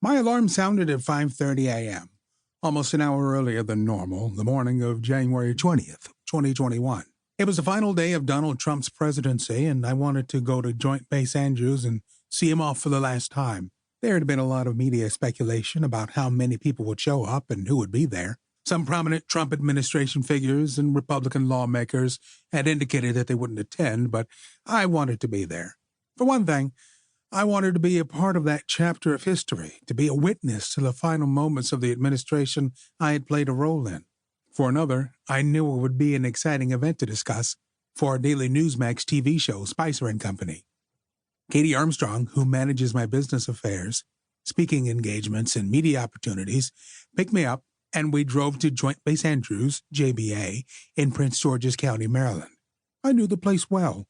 My alarm sounded at 5:30 a.m., almost an hour earlier than normal, the morning of January 20th, 2021. It was the final day of Donald Trump's presidency, and I wanted to go to Joint Base Andrews and see him off for the last time. There had been a lot of media speculation about how many people would show up and who would be there. Some prominent Trump administration figures and Republican lawmakers had indicated that they wouldn't attend, but I wanted to be there. For one thing, I wanted to be a part of that chapter of history, to be a witness to the final moments of the administration I had played a role in. For another, I knew it would be an exciting event to discuss for our daily Newsmax TV show, Spicer and Company. Katie Armstrong, who manages my business affairs, speaking engagements, and media opportunities, picked me up, and we drove to Joint Base Andrews, JBA, in Prince George's County, Maryland. I knew the place well.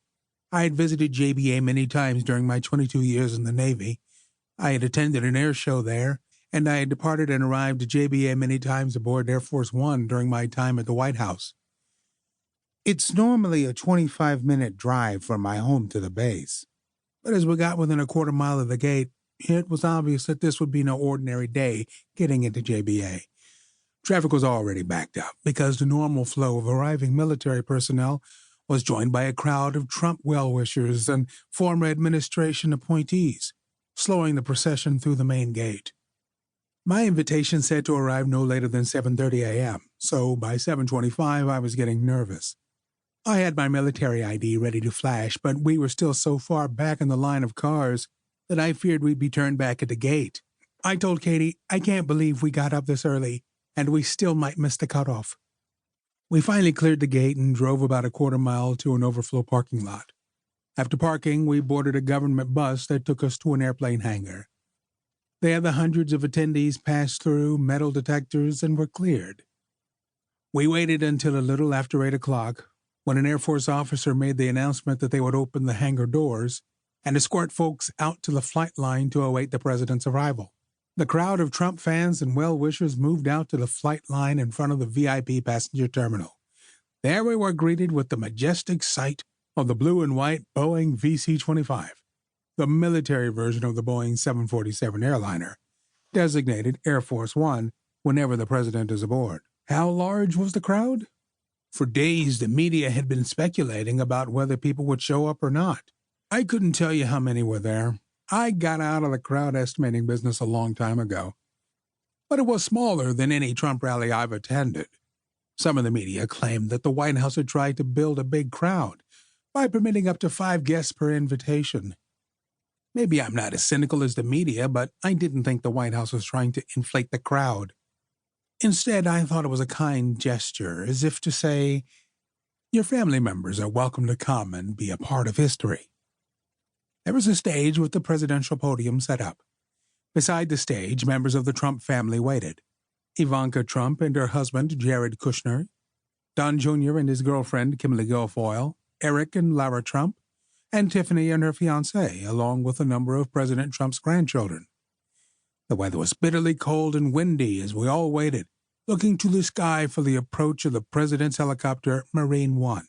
I had visited JBA many times during my 22 years in the Navy. I had attended an air show there, and I had departed and arrived at JBA many times aboard Air Force One during my time at the White House. It's normally a 25-minute drive from my home to the base, but as we got within a quarter mile of the gate, it was obvious that this would be no ordinary day getting into JBA. Traffic was already backed up because the normal flow of arriving military personnel was joined by a crowd of Trump well-wishers and former administration appointees, slowing the procession through the main gate. My invitation said to arrive no later than 7:30 a.m., so by 7:25 I was getting nervous. I had my military ID ready to flash, but we were still so far back in the line of cars that I feared we'd be turned back at the gate. I told Katie, I can't believe we got up this early, and we still might miss the cutoff. We finally cleared the gate and drove about a quarter mile to an overflow parking lot. After parking, we boarded a government bus that took us to an airplane hangar. There, the hundreds of attendees passed through metal detectors and were cleared. We waited until a little after 8 o'clock, when an Air Force officer made the announcement that they would open the hangar doors and escort folks out to the flight line to await the president's arrival. The crowd of Trump fans and well-wishers moved out to the flight line in front of the VIP passenger terminal. There we were greeted with the majestic sight of the blue and white Boeing VC-25, the military version of the Boeing 747 airliner, designated Air Force One whenever the president is aboard. How large was the crowd? For days, the media had been speculating about whether people would show up or not. I couldn't tell you how many were there. I got out of the crowd estimating business a long time ago. But it was smaller than any Trump rally I've attended. Some of the media claimed that the White House had tried to build a big crowd by permitting up to 5 guests per invitation. Maybe I'm not as cynical as the media, but I didn't think the White House was trying to inflate the crowd. Instead, I thought it was a kind gesture, as if to say, your family members are welcome to come and be a part of history. There was a stage with the presidential podium set up. Beside the stage, members of the Trump family waited. Ivanka Trump and her husband, Jared Kushner, Don Jr. and his girlfriend, Kimberly Guilfoyle, Eric and Lara Trump, and Tiffany and her fiancé, along with a number of President Trump's grandchildren. The weather was bitterly cold and windy as we all waited, looking to the sky for the approach of the president's helicopter, Marine One.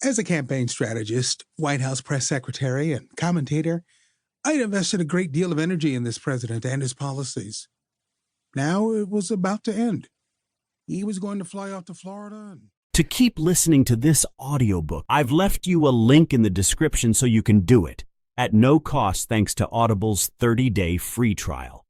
As a campaign strategist, White House press secretary, and commentator, I had invested a great deal of energy in this president and his policies. Now it was about to end. He was going to fly off to Florida. To keep listening to this audiobook, I've left you a link in the description so you can do it, at no cost thanks to Audible's 30-day free trial.